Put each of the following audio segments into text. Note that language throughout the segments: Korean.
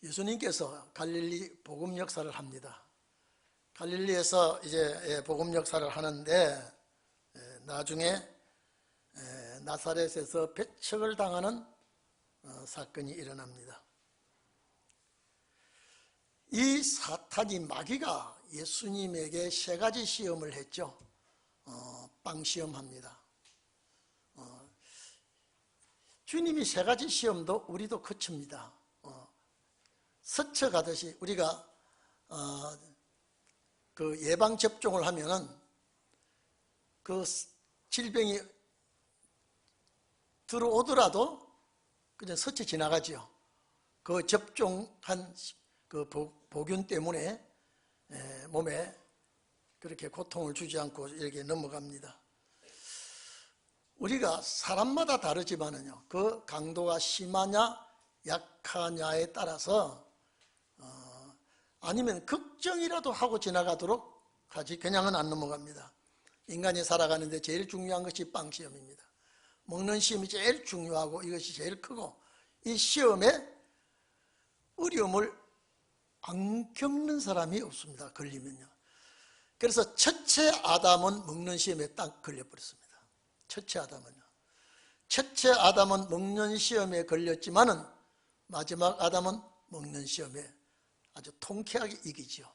예수님께서 갈릴리 복음 역사를 합니다. 갈릴리에서 이제 복음 역사를 하는데 나중에 나사렛에서 배척을 당하는 사건이 일어납니다. 이 사탄이 마귀가 예수님에게 세 가지 시험을 했죠. 빵 시험합니다. 주님이 세 가지 시험도 우리도 거칩니다. 스쳐가듯이 우리가 그 예방 접종을 하면은 그 질병이 들어오더라도 그냥 스쳐 지나가죠. 그 접종한 그 보균 때문에 몸에 그렇게 고통을 주지 않고 이렇게 넘어갑니다. 우리가 사람마다 다르지만은요, 그 강도가 심하냐 약하냐에 따라서 아니면 걱정이라도 하고 지나가도록 하지 그냥은 안 넘어갑니다. 인간이 살아가는데 제일 중요한 것이 빵 시험입니다. 먹는 시험이 제일 중요하고 이것이 제일 크고, 이 시험에 어려움을 안 겪는 사람이 없습니다. 걸리면요. 그래서 첫째 아담은 먹는 시험에 딱 걸려버렸습니다. 첫째 아담은 먹는 시험에 걸렸지만은 마지막 아담은 먹는 시험에 아주 통쾌하게 이기죠.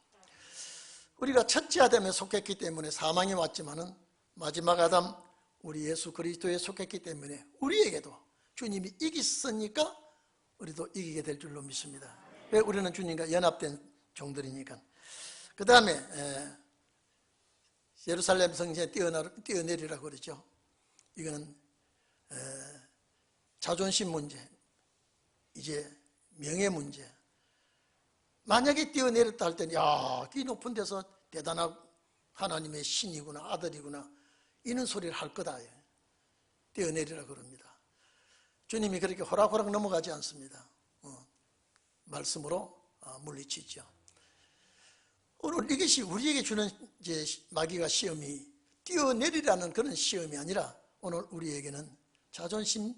우리가 첫째 아담에 속했기 때문에 사망이 왔지만은 마지막 아담 우리 예수 그리스도에 속했기 때문에 우리에게도 주님이 이겼으니까 우리도 이기게 될 줄로 믿습니다. 왜? 우리는 주님과 연합된 종들이니까. 그 다음에 예루살렘 성전에 뛰어내리라고 그러죠. 이거는 자존심 문제, 이제 명예 문제. 만약에 뛰어내렸다 할 때는 야, 이 높은 데서 대단한 하나님의 신이구나, 아들이구나, 이런 소리를 할 거다. 뛰어내리라 그럽니다. 주님이 그렇게 호락호락 넘어가지 않습니다. 말씀으로 물리치죠. 오늘 이것이 우리에게 주는 이제 마귀가 시험이 뛰어내리라는 그런 시험이 아니라 오늘 우리에게는 자존심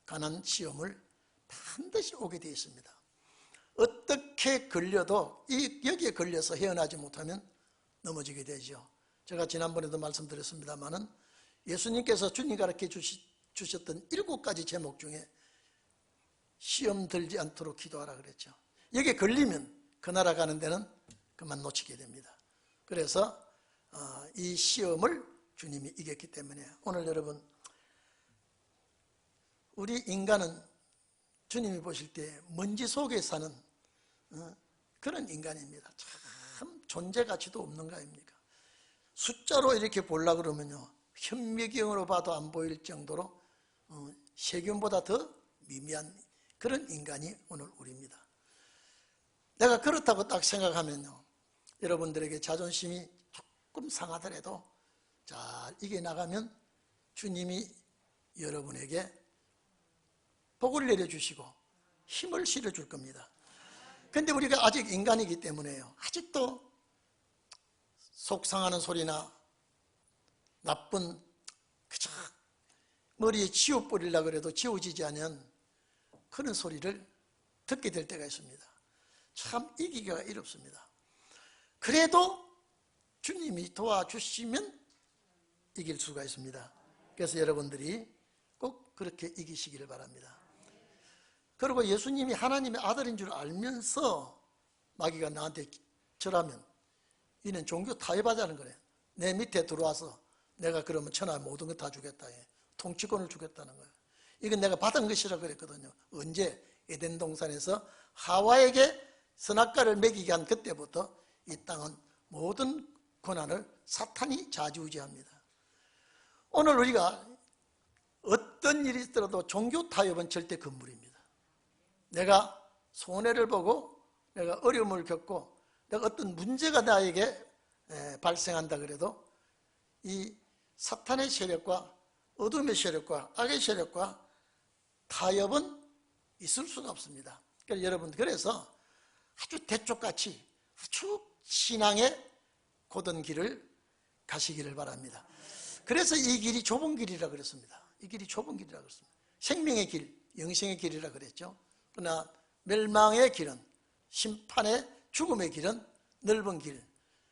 관한 시험을 반드시 오게 되어 있습니다. 어떻게 걸려도 여기에 걸려서 헤어나지 못하면 넘어지게 되죠. 제가 지난번에도 말씀드렸습니다마는 예수님께서 주님 가르쳐 주셨던 7가지 제목 중에 시험 들지 않도록 기도하라 그랬죠. 여기에 걸리면 그 나라 가는 데는 그만 놓치게 됩니다. 그래서 이 시험을 주님이 이겼기 때문에 오늘 여러분, 우리 인간은 주님이 보실 때 먼지 속에 사는 그런 인간입니다. 참 존재 가치도 없는 거 아닙니까? 숫자로 이렇게 보려고 그러면요, 현미경으로 봐도 안 보일 정도로 세균보다 더 미미한 그런 인간이 오늘 우리입니다. 내가 그렇다고 딱 생각하면요, 여러분들에게 자존심이 조금 상하더라도 잘 이겨나가면 주님이 여러분에게 복을 내려주시고 힘을 실어줄 겁니다. 그런데 우리가 아직 인간이기 때문에요, 아직도 속상하는 소리나 나쁜 그저 머리에 지워버리려고 해도 지워지지 않은 그런 소리를 듣게 될 때가 있습니다. 참 이기기가 어렵습니다. 그래도 주님이 도와주시면 이길 수가 있습니다. 그래서 여러분들이 꼭 그렇게 이기시기를 바랍니다. 그리고 예수님이 하나님의 아들인 줄 알면서 마귀가 나한테 절하면 이는 종교 타협하자는 거래. 내 밑에 들어와서 내가 그러면 천하 모든 거 다 주겠다, 통치권을 주겠다는 거예요. 이건 내가 받은 것이라고 그랬거든요. 언제? 에덴 동산에서 하와에게 선악과를 먹이게 한 그때부터 이 땅은 모든 권한을 사탄이 좌지우지합니다. 오늘 우리가 어떤 일이 있더라도 종교 타협은 절대 금물입니다. 내가 손해를 보고 내가 어려움을 겪고 내가 어떤 문제가 나에게 발생한다 그래도 이 사탄의 세력과 어둠의 세력과 악의 세력과 타협은 있을 수가 없습니다. 그래서 여러분, 그래서 아주 대쪽같이 아주 신앙의 고든 길을 가시기를 바랍니다. 그래서 이 길이 좁은 길이라 그랬습니다. 이 길이 좁은 길이라 그랬습니다. 생명의 길, 영생의 길이라 그랬죠. 그러나 멸망의 길은 심판의 죽음의 길은 넓은 길.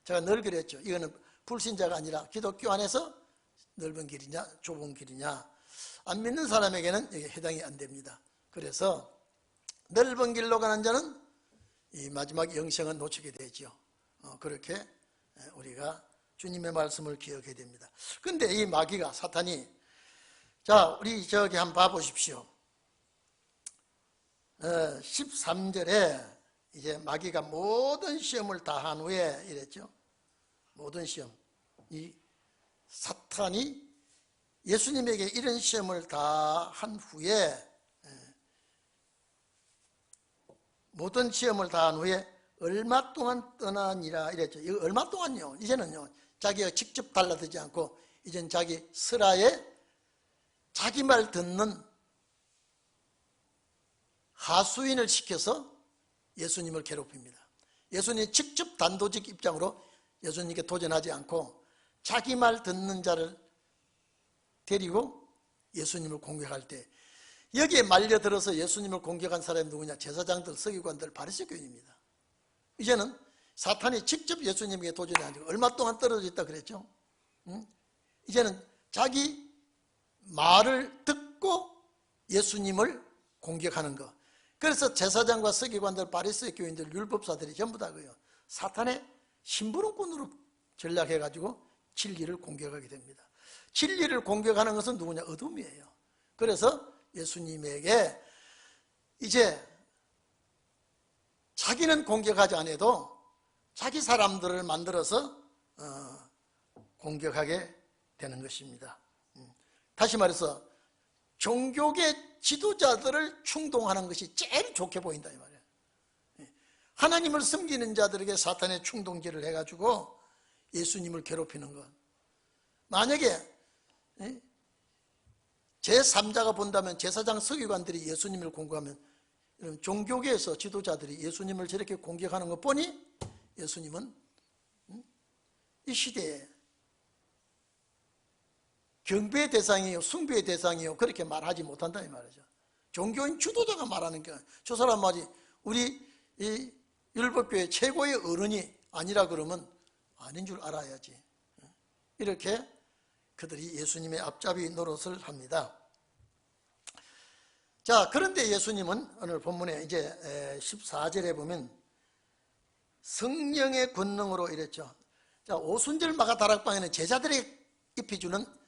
제가 늘 그랬죠. 이거는 불신자가 아니라 기독교 안에서 넓은 길이냐 좁은 길이냐, 안 믿는 사람에게는 이게 해당이 안 됩니다. 그래서 넓은 길로 가는 자는 이 마지막 영생은 놓치게 되죠. 그렇게 우리가 주님의 말씀을 기억해야 됩니다. 근데 이 마귀가, 사탄이, 자, 우리 저기 한번 봐보십시오. 13절에 이제 마귀가 모든 시험을 다 한 후에 이랬죠. 모든 시험. 이 사탄이 예수님에게 이런 시험을 다 한 후에, 모든 시험을 다 한 후에 얼마 동안 떠나니라 이랬죠. 이거 얼마 동안요? 이제는요, 자기가 직접 달라들지 않고 이젠 자기 슬하에 자기 말 듣는 하수인을 시켜서 예수님을 괴롭힙니다. 예수님이 직접 단도직 입장으로 예수님께 도전하지 않고 자기 말 듣는 자를 데리고 예수님을 공격할 때, 여기에 말려들어서 예수님을 공격한 사람이 누구냐? 제사장들, 서기관들, 바리새 교인입니다. 이제는 사탄이 직접 예수님에게 도전이 아니고 얼마 동안 떨어져 있다 그랬죠. 이제는 자기 말을 듣고 예수님을 공격하는 것. 그래서 제사장과 서기관들, 바리새 교인들, 율법사들이 전부 다 그요, 사탄의 심부름꾼으로 전략해가지고 진리를 공격하게 됩니다. 진리를 공격하는 것은 누구냐? 어둠이에요. 그래서 예수님에게 이제 자기는 공격하지 않아도 자기 사람들을 만들어서 공격하게 되는 것입니다. 다시 말해서 종교계 지도자들을 충동하는 것이 제일 좋게 보인다 이 말이에요. 하나님을 섬기는 자들에게 사탄의 충동질을 해가지고 예수님을 괴롭히는 것. 만약에 제3자가 본다면, 제사장 서기관들이 예수님을 공격하면, 종교계에서 지도자들이 예수님을 저렇게 공격하는 것 보니 예수님은 이 시대에 경배의 대상이요, 숭배의 대상이요, 그렇게 말하지 못한다 이 말이죠. 종교인 주도자가 말하는 게, 저 사람 말이 우리 이 율법교회 최고의 어른이 아니라 그러면 아닌 줄 알아야지. 이렇게 그들이 예수님의 앞잡이 노릇을 합니다. 자, 그런데 예수님은 오늘 본문에 이제 14절에 보면 성령의 권능으로 이랬죠. 자, 오순절 마가다락방에는 제자들에게 입혀주는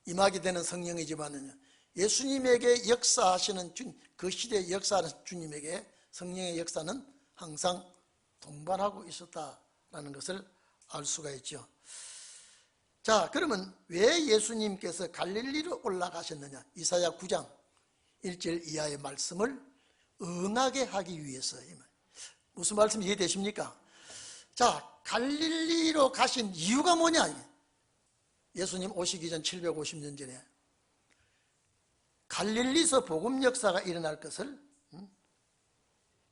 임하게 되는 성령이지만은 예수님에게 역사하시는 그 시대에 역사하는 주님에게 성령의 역사는 항상 동반하고 있었다라는 것을 알 수가 있죠. 자, 그러면 왜 예수님께서 갈릴리로 올라가셨느냐? 이사야 9장 1절 이하의 말씀을 응하게 하기 위해서. 무슨 말씀 이해되십니까? 자, 갈릴리로 가신 이유가 뭐냐? 예수님 오시기 전 750년 전에 갈릴리서 복음 역사가 일어날 것을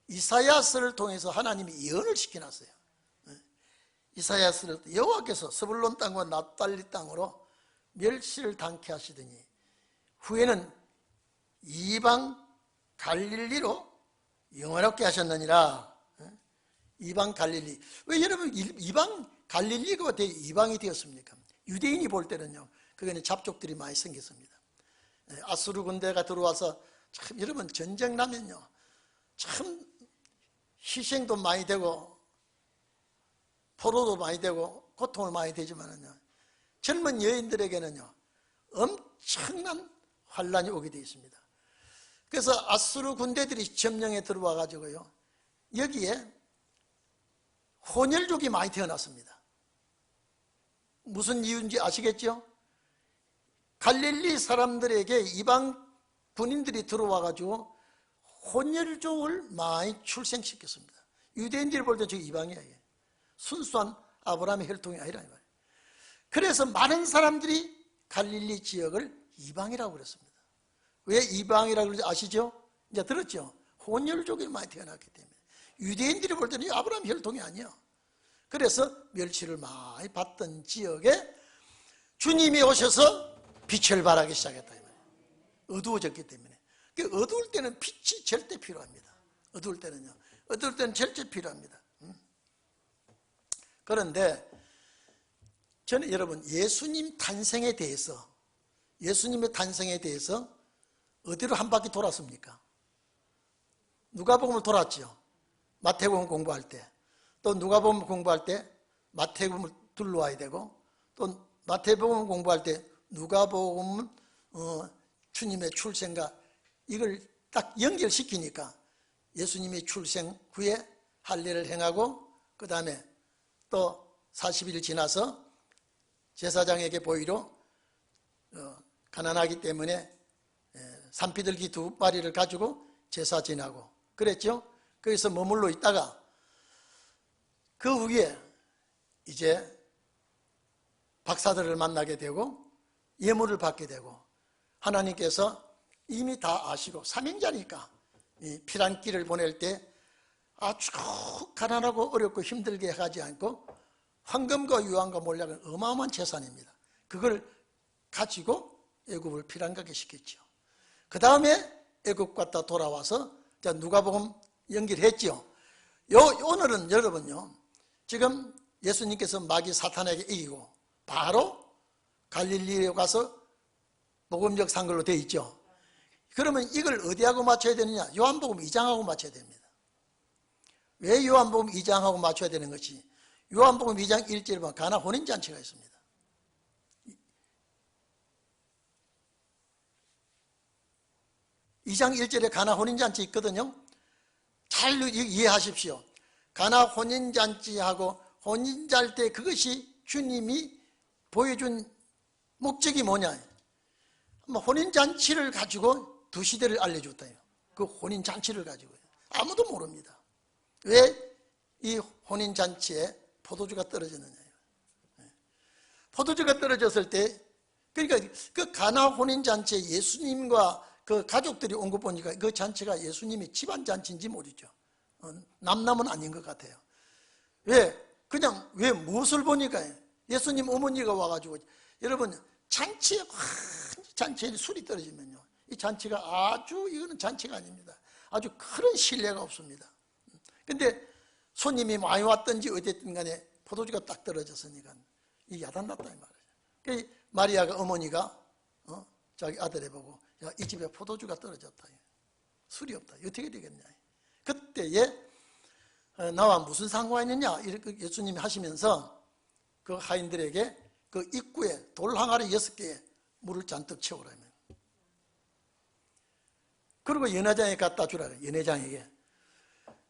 이사야서를 통해서 하나님이 예언을 시켜놨어요. 이사야서를 여호와께서 스불론 땅과 납달리 땅으로 멸시를 당케 하시더니 후에는 이방 갈릴리로 영원롭게 하셨느니라. 이방 갈릴리. 왜 여러분 이방 갈릴리가 어떻게 이방이 되었습니까? 유대인이 볼 때는요, 그거는 잡족들이 많이 생겼습니다. 아수르 군대가 들어와서 참 여러분 전쟁 나면요, 참 희생도 많이 되고 포로도 많이 되고 고통을 많이 되지만은요, 젊은 여인들에게는요 엄청난 환란이 오게 되어 있습니다. 그래서 아수르 군대들이 점령에 들어와 가지고요, 여기에 혼혈족이 많이 태어났습니다. 무슨 이유인지 아시겠죠? 갈릴리 사람들에게 이방 군인들이 들어와 가지고 혼혈족을 많이 출생시켰습니다. 유대인들이 볼 때 저 이방이야. 순수한 아브라함의 혈통이 아니라 이 말이에요. 그래서 많은 사람들이 갈릴리 지역을 이방이라고 그랬습니다. 왜 이방이라고 그러지 아시죠? 이제 들었죠? 혼혈족이 많이 태어났기 때문에. 유대인들이 볼 때는 아브라함 혈통이 아니야. 그래서 멸시를 많이 받던 지역에 주님이 오셔서 빛을 발하기 시작했다 이 말이에요. 어두워졌기 때문에. 어두울 때는 빛이 절대 필요합니다. 어두울 때는요, 어떨 때는 절제 필요합니다. 그런데 저는 여러분 예수님의 탄생에 대해서 어디로 한 바퀴 돌았습니까? 누가복음을 돌았죠. 마태복음 공부할 때, 또 누가복음 공부할 때 마태복음을 둘러와야 되고, 또 마태복음 공부할 때 누가복음은 주님의 출생과 이걸 딱 연결시키니까 예수님이 출생 후에 할례를 행하고, 그 다음에 또 40일 지나서 제사장에게 보이로 가난하기 때문에 산비둘기 2마리를 가지고 제사 지나고 그랬죠. 거기서 머물러 있다가 그 후에 이제 박사들을 만나게 되고 예물을 받게 되고, 하나님께서 이미 다 아시고 삼행자니까 이 피란길을 보낼 때 아주 가난하고 어렵고 힘들게 하지 않고 황금과 유황과 몰약은 어마어마한 재산입니다. 그걸 가지고 애굽을 피란가게 시켰죠. 그 다음에 애굽 갔다 돌아와서 누가복음 연결했죠. 오늘은 여러분요, 지금 예수님께서 마귀 사탄에게 이기고 바로 갈릴리에 가서 복음적 상걸로 되어 있죠. 그러면 이걸 어디하고 맞춰야 되느냐? 요한복음 2장하고 맞춰야 됩니다. 왜 요한복음 2장하고 맞춰야 되는 것이, 요한복음 2장 1절에 보면 가나 혼인잔치가 있습니다. 2장 1절에 가나 혼인잔치 있거든요. 잘 이해하십시오. 가나 혼인잔치하고 혼인잔치 때 그것이 주님이 보여준 목적이 뭐냐? 혼인잔치를 가지고 두 시대를 알려줬다요. 그 혼인잔치를 가지고요. 아무도 모릅니다. 왜 이 혼인잔치에 포도주가 떨어졌느냐요. 포도주가 떨어졌을 때, 그러니까 그 가나 혼인잔치에 예수님과 그 가족들이 온 거 보니까 그 잔치가 예수님이 집안 잔치인지 모르죠. 남남은 아닌 것 같아요. 왜 무엇을 보니까 예수님 어머니가 와가지고, 여러분 잔치에 술이 떨어지면요, 이 잔치가 이거는 잔치가 아닙니다. 아주 큰 신뢰가 없습니다. 근데 손님이 많이 왔든지 어쨌든 간에 포도주가 딱 떨어졌으니까 이 야단났다 이 말이에요. 그 마리아가 어머니가 자기 아들에 보고, 야, 이 집에 포도주가 떨어졌다, 술이 없다, 어떻게 되겠냐. 그때에 나와 무슨 상관이 있느냐 이렇게 예수님이 하시면서 그 하인들에게 그 입구에 돌 항아리 6개에 물을 잔뜩 채우라며, 그리고 연회장에 갖다 주라. 연회장에게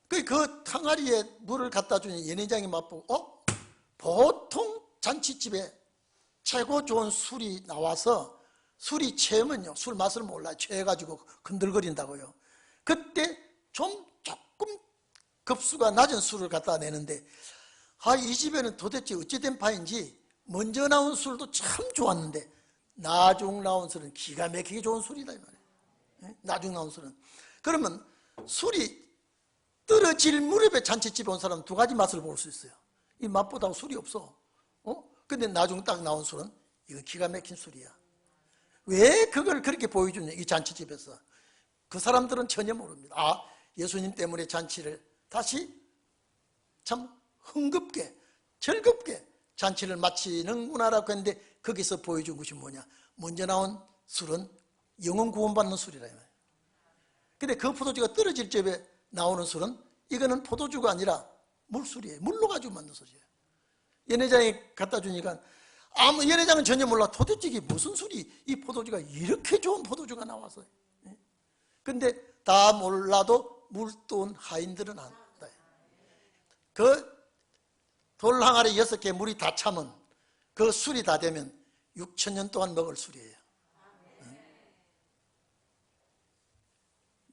그 항아리에 물을 갖다 주니 연회장이 맛보고, 보통 잔치집에 최고 좋은 술이 나와서 술이 취하면요, 술 맛을 몰라요. 취해가지고 건들거린다고요. 그때 조금 급수가 낮은 술을 갖다 내는데, 이 집에는 도대체 어찌된 파인지 먼저 나온 술도 참 좋았는데 나중 나온 술은 기가 막히게 좋은 술이다 이 말이에요. 나중 나온 술은. 그러면 술이 떨어질 무렵에 잔치집에 온 사람은 두 가지 맛을 볼 수 있어요. 이 맛보다 술이 없어. 근데 나중 딱 나온 술은 이거 기가 막힌 술이야. 왜 그걸 그렇게 보여주냐, 이 잔치집에서. 그 사람들은 전혀 모릅니다. 예수님 때문에 잔치를 다시 참 흥겹게 즐겁게 잔치를 마치는구나라고 했는데, 거기서 보여준 것이 뭐냐, 먼저 나온 술은 영혼 구원받는 술이라. 근데 그 포도주가 떨어질 적에 나오는 술은, 이거는 포도주가 아니라 물술이에요. 물로 가지고 만든 술이에요. 연회장에 갖다 주니까 연회장은 전혀 몰라. 도대체 이게 무슨 술이, 이 포도주가 이렇게 좋은 포도주가 나와서. 근데 다 몰라도 물돈 하인들은 안다. 그 돌 항아리 6개 물이 다 차면, 그 술이 다 되면 6,000년 동안 먹을 술이에요.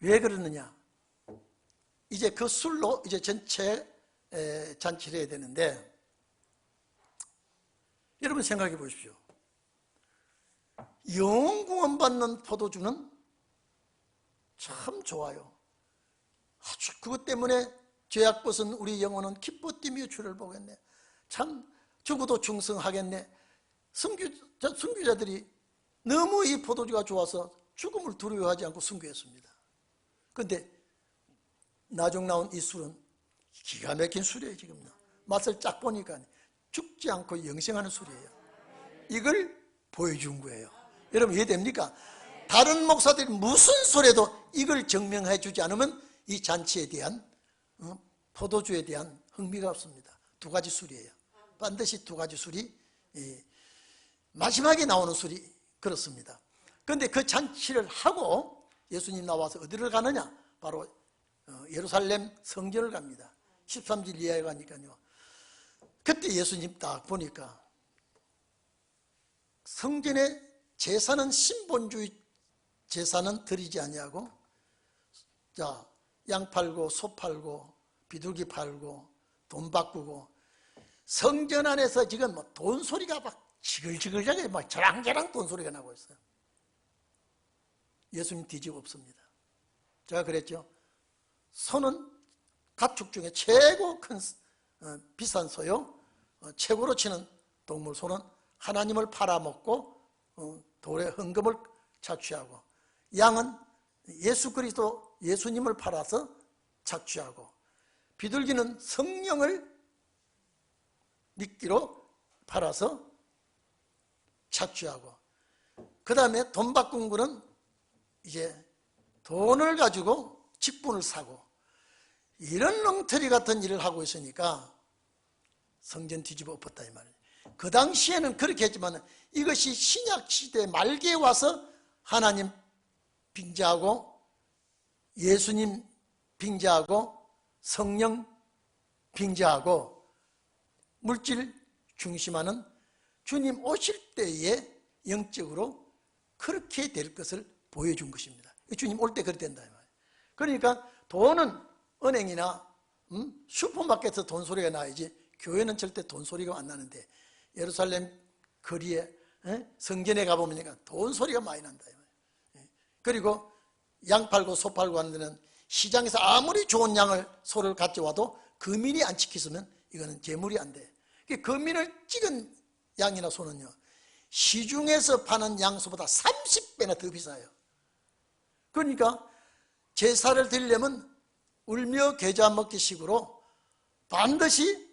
왜 그러느냐, 이제 그 술로 이제 전체 잔치를 해야 되는데, 여러분 생각해 보십시오. 영혼 구원받는 포도주는 참 좋아요. 아주 그것 때문에 죄악 벗은 우리 영혼은 기뻐 뛰며 주를 보겠네. 참 죽어도 충성하겠네. 순교자들이 너무 이 포도주가 좋아서 죽음을 두려워하지 않고 순교했습니다. 그런데 나중 나온 이 술은 기가 막힌 술이에요. 지금 맛을 쫙 보니까 죽지 않고 영생하는 술이에요. 이걸 보여준 거예요. 여러분 이해됩니까? 다른 목사들이 무슨 소리도 이걸 증명해 주지 않으면 이 잔치에 대한 포도주에 대한 흥미가 없습니다. 두 가지 술이에요. 반드시 두 가지 술이 마지막에 나오는 술이 그렇습니다. 그런데 그 잔치를 하고 예수님 나와서 어디를 가느냐? 바로 예루살렘 성전을 갑니다. 13절 이하에 가니까요. 그때 예수님 딱 보니까 성전에 제사는 신본주의 제사는 드리지 아니하고, 자, 양 팔고 소 팔고 비둘기 팔고 돈 바꾸고, 성전 안에서 지금 뭐 돈 소리가 막 지글지글하게 막 저랑저랑 돈 소리가 나고 있어요. 예수님 뒤집 없습니다. 제가 그랬죠. 소는 가축 중에 최고 큰 비싼 소요, 최고로 치는 동물 소는 하나님을 팔아먹고 돌에 헌금을 착취하고, 양은 예수 그리스도 예수님을 팔아서 착취하고, 비둘기는 성령을 미끼로 팔아서 착취하고, 그 다음에 돈 바꾼 거는 이제 돈을 가지고 직분을 사고, 이런 엉터리 같은 일을 하고 있으니까 성전 뒤집어 엎었다 이 말이에요. 그 당시에는 그렇게 했지만 이것이 신약 시대 말기에 와서 하나님 빙자하고 예수님 빙자하고 성령 빙자하고 물질 중심하는 주님 오실 때에 영적으로 그렇게 될 것을 보여준 것입니다. 주님 올 때 그렇게 된다 이 말이에요. 그러니까 돈은 은행이나 슈퍼마켓에서 돈 소리가 나야지 교회는 절대 돈 소리가 안 나는데, 예루살렘 거리에 성전에 가보면 돈 소리가 많이 난다. 그리고 양 팔고 소 팔고 하는 데는 시장에서 아무리 좋은 양을 소를 가져와도 금인이 안 지켰으면 이거는 제물이 안 돼. 금인을 찍은 양이나 소는요, 시중에서 파는 양소보다 30배나 더 비싸요. 그러니까 제사를 드리려면 울며 겨자 먹기 식으로 반드시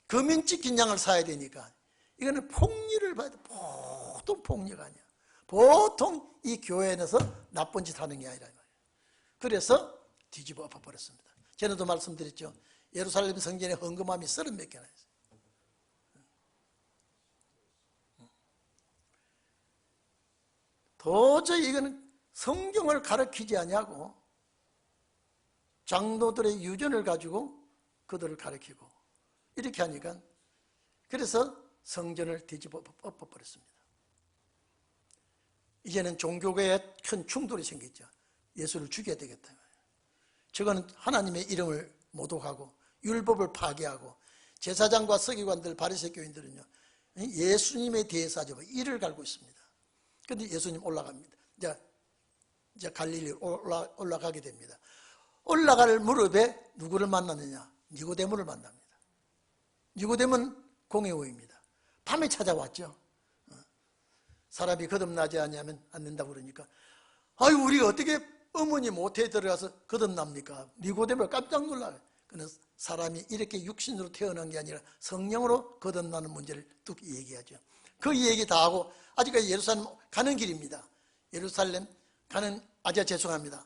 금인 찍힌 양을 사야 되니까 이거는 폭리를 봐야 돼. 보통 폭리가 아니야. 보통 이 교회에서 나쁜 짓 하는 게 아니라 말이에요. 그래서 뒤집어 엎어버렸습니다. 전에도 말씀드렸죠. 예루살렘 성전에 헌금함이 30몇 개나 있어요. 도저히 이거는 성경을 가르치지 아니하고 장로들의 유전을 가지고 그들을 가르치고 이렇게 하니까, 그래서 성전을 뒤집어 엎어버렸습니다. 이제는 종교계에 큰 충돌이 생겼죠. 예수를 죽여야 되겠다. 저거는 하나님의 이름을 모독하고 율법을 파괴하고, 제사장과 서기관들 바리새 교인들은요 예수님에 대해서 아주 이를 갈고 있습니다. 그런데 예수님 올라갑니다. 이제 갈릴리 올라가게 됩니다. 올라갈 무렵에 누구를 만났느냐? 니고데모를 만납니다. 니고데모는 공회오입니다. 밤에 찾아왔죠. 사람이 거듭나지 않으면 안 된다고 그러니까, 아유 우리가 어떻게 어머니 모태에 들어가서 거듭납니까? 니고데모가 깜짝 놀라요. 그는 사람이 이렇게 육신으로 태어난 게 아니라 성령으로 거듭나는 문제를 뚝 얘기하죠. 그 얘기 다 하고 아직까지 예루살렘 가는 길입니다. 예루살렘 가는, 죄송합니다.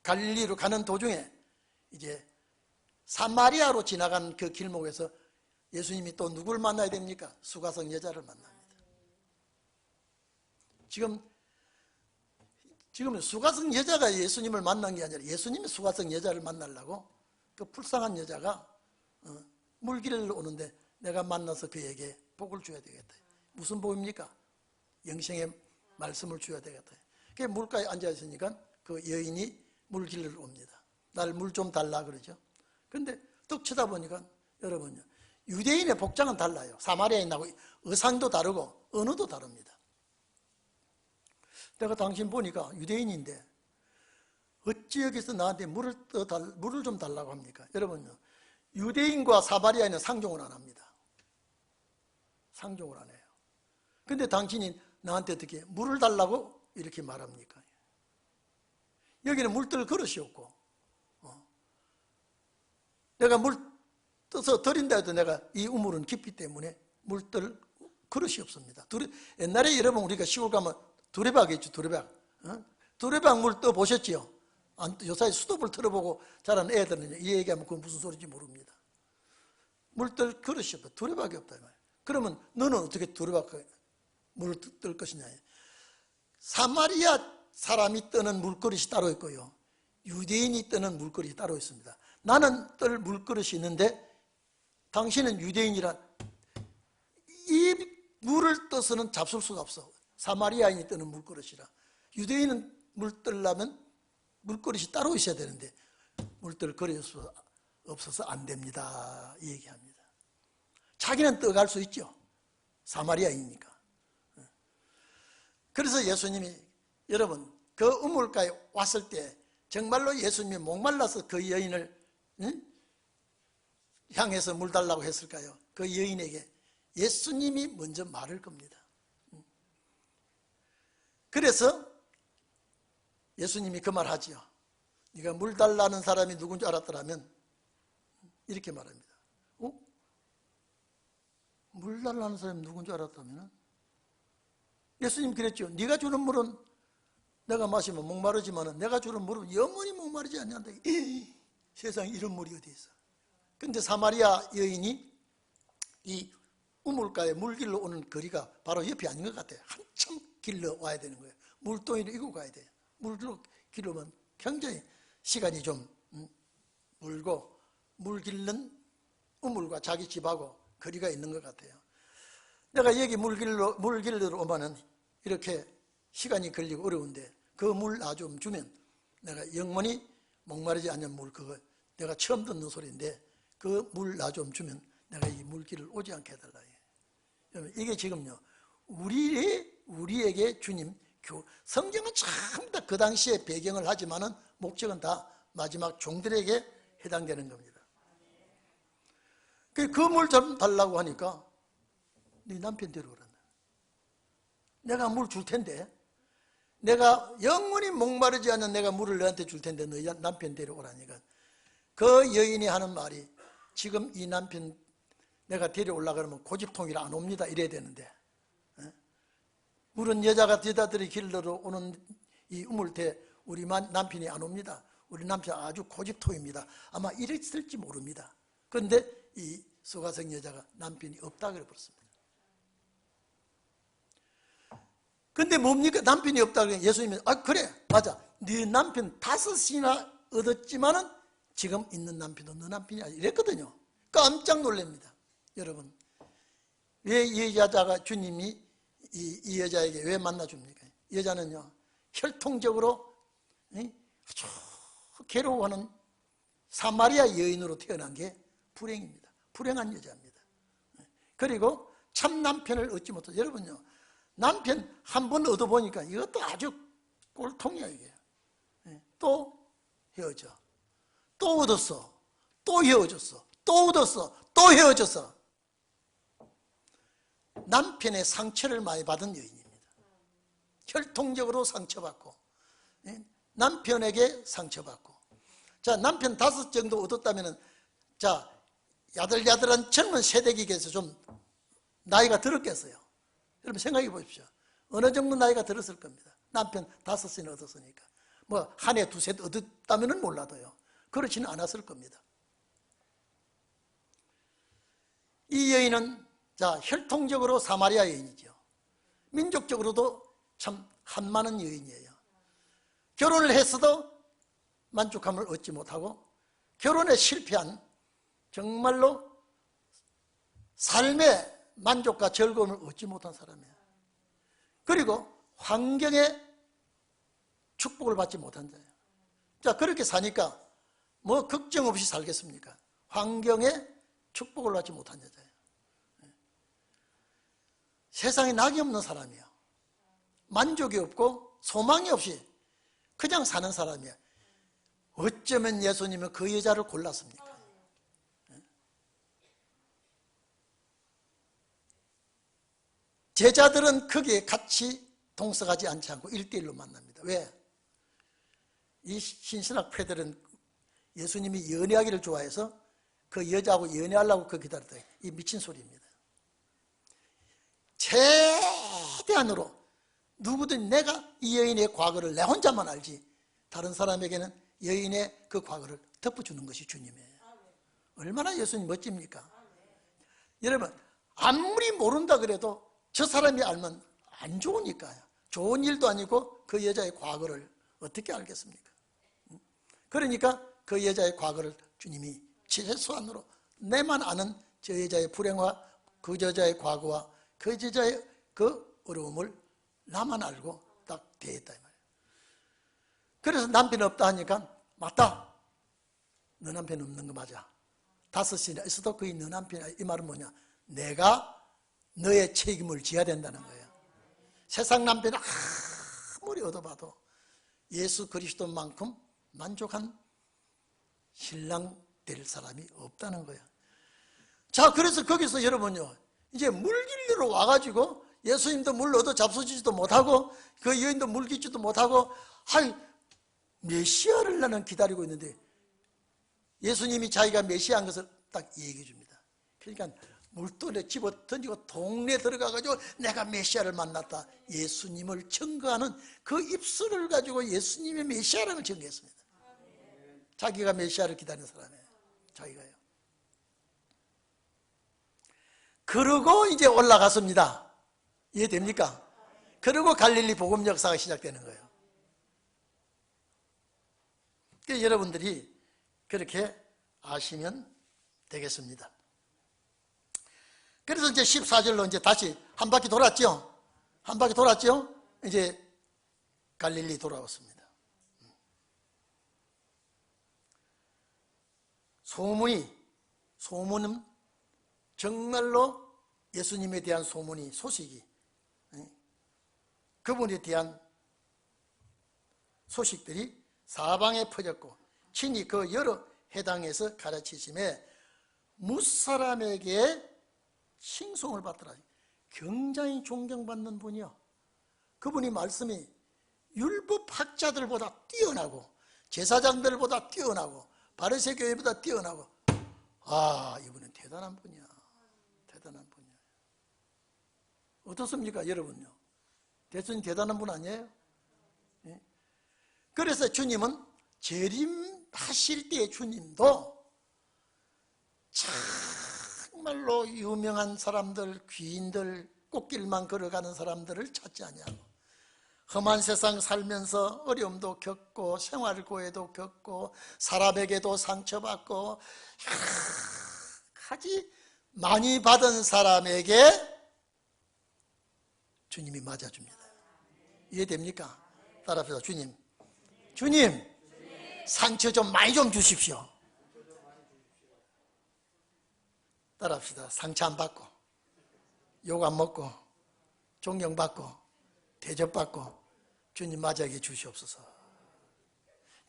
갈릴리로 가는 도중에 이제 사마리아로 지나간 그 길목에서 예수님이 또 누구를 만나야 됩니까? 수가성 여자를 만납니다. 지금 수가성 여자가 예수님을 만난 게 아니라 예수님이 수가성 여자를 만나려고, 그 불쌍한 여자가 물길을 오는데 내가 만나서 그에게 복을 줘야 되겠다. 무슨 복입니까? 영생의 말씀을 줘야 되겠다. 그 물가에 앉아 있으니까 그 여인이 물길을 옵니다. 날 물 좀 달라 그러죠. 그런데 뚝 쳐다보니까 여러분요, 유대인의 복장은 달라요. 사마리아인하고 의상도 다르고 언어도 다릅니다. 내가 당신 보니까 유대인인데 어찌 여기서 나한테 물을 좀 달라고 합니까? 여러분요, 유대인과 사마리아인은 상종을 안 합니다. 상종을 안 해요. 근데 당신이 나한테 어떻게 물을 달라고 이렇게 말합니까? 여기는 물뜰 그릇이 없고, 내가 물 떠서 드린다 해도 내가 이 우물은 깊기 때문에 물뜰 그릇이 없습니다. 옛날에 여러분 우리가 시골 가면 두레박 있죠, 두레박. 두레박 물 떠 보셨지요? 요사이 수도불 틀어보고 자란 애들은 이 얘기하면 그건 무슨 소리인지 모릅니다. 물뜰 그릇이 없다. 두레박이 없다. 그러면 너는 어떻게 두레박 물을 뜰 것이냐. 사마리아 사람이 뜨는 물그릇이 따로 있고요, 유대인이 뜨는 물그릇이 따로 있습니다. 나는 뜰 물그릇이 있는데 당신은 유대인이라 이 물을 떠서는 잡술 수가 없어. 사마리아인이 뜨는 물그릇이라. 유대인은 물 뜨려면 물그릇이 따로 있어야 되는데 물뜰 그릇이 없어서 안 됩니다, 이 얘기합니다. 자기는 떠갈 수 있죠, 사마리아인이니까. 그래서 예수님이, 여러분 그 우물가에 왔을 때 정말로 예수님이 목말라서 그 여인을 향해서 물 달라고 했을까요? 그 여인에게 예수님이 먼저 말을 겁니다. 그래서 예수님이 그 말 하지요. 네가 물 달라는 사람이 누군지 알았더라면 이렇게 말합니다. 물 달라는 사람이 누군지 알았다면? 예수님 그랬죠. 네가 주는 물은 내가 마시면 목마르지만 내가 주는 물은 영원히 목마르지 않는다. 세상에 이런 물이 어디 있어. 근데 사마리아 여인이 이 우물가에 물길로 오는 거리가 바로 옆이 아닌 것 같아요. 한참 길러 와야 되는 거예요. 물동이를 이고 가야 돼요. 물로 길러면 굉장히 시간이 좀 물고, 물 길른 우물과 자기 집하고 거리가 있는 것 같아요. 내가 여기 물 길러 오면은 이렇게 시간이 걸리고 어려운데 그 물 나 좀 주면 내가 영원히 목마르지 않는 물, 그거 내가 처음 듣는 소리인데 그 물 나 좀 주면 내가 이 물길을 오지 않게 해달라. 이게 지금요, 우리에게 주님, 성경은 전부 다 그 당시에 배경을 하지만은 목적은 다 마지막 종들에게 해당되는 겁니다. 그 물 좀 달라고 하니까 네 남편 데려오란다. 내가 물 줄 텐데, 내가 영원히 목마르지 않는 내가 물을 너한테 줄 텐데 너희 남편 데려오라니까. 그 여인이 하는 말이, 지금 이 남편 내가 데려오려고 그러면 고집통이라 안 옵니다, 이래야 되는데, 물은 여자가 여자들이 길러러 오는 이 우물대 우리 남편이 안 옵니다. 우리 남편 아주 고집통입니다. 아마 이랬을지 모릅니다. 그런데 이 소가성 여자가 남편이 없다 그래 버렸습니다. 근데 뭡니까? 남편이 없다 그래. 예수님이 그래 맞아, 네 남편 5이나 얻었지만은 지금 있는 남편도 너 남편이 아니야, 이랬거든요. 깜짝 놀랍니다. 여러분, 왜 이 여자가 주님이 이 여자에게 왜 만나줍니까? 여자는요, 혈통적으로 아주 괴로워하는 사마리아 여인으로 태어난 게 불행입니다. 불행한 여자입니다. 그리고 참 남편을 얻지 못해서, 여러분요, 남편 한 번 얻어보니까 이것도 아주 꼴통이야 이게. 또 헤어져, 또 얻었어, 또 헤어졌어, 또 얻었어, 또 헤어졌어. 남편의 상처를 많이 받은 여인입니다. 혈통적으로 상처받고, 남편에게 상처받고. 자, 남편 5 정도 얻었다면은, 자, 야들야들한 젊은 세대기에서 좀 나이가 들었겠어요. 여러분 생각해 보십시오. 어느 정도 나이가 들었을 겁니다. 남편 5이나 얻었으니까. 뭐 한 해, 2세 얻었다면은 몰라도요, 그렇지는 않았을 겁니다. 이 여인은, 자, 혈통적으로 사마리아 여인이죠. 민족적으로도 참 한많은 여인이에요. 결혼을 했어도 만족함을 얻지 못하고, 결혼에 실패한, 정말로 삶의 만족과 즐거움을 얻지 못한 사람이에요. 그리고 환경에 축복을 받지 못한 자예요. 자, 그렇게 사니까 뭐 걱정 없이 살겠습니까? 환경에 축복을 받지 못한 여자예요. 세상에 낙이 없는 사람이에요. 만족이 없고 소망이 없이 그냥 사는 사람이에요. 어쩌면 예수님은 그 여자를 골랐습니까? 제자들은 거기에 같이 동석하지 않지 않고 1대1로 만납니다. 왜? 이 신신학 패들은 예수님이 연애하기를 좋아해서 그 여자하고 연애하려고 그 기다렸다. 이 미친 소리입니다. 최대한으로 누구든 내가 이 여인의 과거를 내 혼자만 알지 다른 사람에게는 여인의 그 과거를 덮어주는 것이 주님이에요. 얼마나 예수님 멋집니까? 여러분 아무리 모른다 그래도 저 사람이 알면 안 좋으니까요. 좋은 일도 아니고 그 여자의 과거를 어떻게 알겠습니까? 그러니까 그 여자의 과거를 주님이 최소한으로 내만 아는 저 여자의 불행과 그 여자의 과거와 그 여자의 그 어려움을 나만 알고 딱 대했다 이 말이에요. 그래서 남편 없다 하니까 맞다. 너 남편 없는 거 맞아. 5이나 있어도 거의 너 남편이야. 이 말은 뭐냐? 내가 너의 책임을 져야 된다는 거예요. 세상 남편을 아무리 얻어봐도 예수 그리스도만큼 만족한 신랑 될 사람이 없다는 거예요. 자, 그래서 거기서 여러분요, 이제 물길로 와가지고 예수님도 물 얻어 잡수지도 못하고 그 여인도 물 기지도 못하고 메시아를 나는 기다리고 있는데 예수님이 자기가 메시아인 것을 딱 얘기해 줍니다. 그러니까 물돈에 집어 던지고 동네 들어가가지고 내가 메시아를 만났다. 예수님을 증거하는 그 입술을 가지고 예수님의 메시아라는 걸 증거했습니다. 자기가 메시아를 기다리는 사람이에요. 자기가요. 그러고 이제 올라갔습니다. 이해됩니까? 그리고 갈릴리 복음 역사가 시작되는 거예요. 그러니까 여러분들이 그렇게 아시면 되겠습니다. 그래서 이제 14절로 이제 다시 한 바퀴 돌았죠? 한 바퀴 돌았죠? 이제 갈릴리 돌아왔습니다. 소문은 정말로 예수님에 대한 소식이 그분에 대한 소식들이 사방에 퍼졌고 친히 그 여러 해당에서 가르치심에 무사람에게 칭송을 받더라. 굉장히 존경받는 분이요. 그분이 말씀이 율법학자들보다 뛰어나고 제사장들보다 뛰어나고 바리새 교회보다 뛰어나고 이분은 대단한 분이야. 대단한 분이야. 어떻습니까 여러분요? 대수님 대단한 분 아니에요? 예? 그래서 주님은 재림하실 때의 주님도 정말로 유명한 사람들, 귀인들, 꽃길만 걸어가는 사람들을 찾지 아니하고 험한 세상 살면서 어려움도 겪고 생활고에도 겪고 사람에게도 상처받고 하지 많이 받은 사람에게 주님이 맞아줍니다. 이해됩니까? 따라합시다. 주님 상처 좀 많이 좀 주십시오. 따라합시다. 상처 안 받고 욕 안 먹고 존경받고 대접받고 주님 맞이하게 주시옵소서.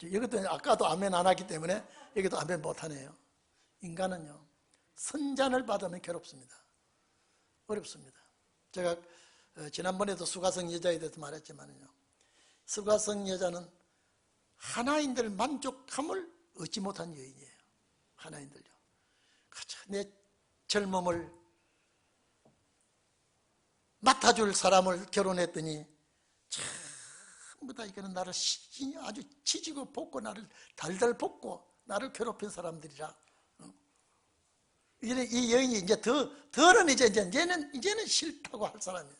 이것도 아까도 아멘 안 하기 때문에 여기도 아멘 못하네요. 인간은요 선잔을 받으면 괴롭습니다. 어렵습니다. 제가 지난번에도 수가성 여자에 대해서 말했지만요, 수가성 여자는 하나인들 만족함을 얻지 못한 여인이에요. 하나인들요. 내 젊음을 맡아줄 사람을 결혼했더니 전부 다 이거는 나를 아주 치지고 볶고 나를 달달 볶고 나를 괴롭힌 사람들이라. 이 여인이 이제 더는 이제는 싫다고 할 사람이에요.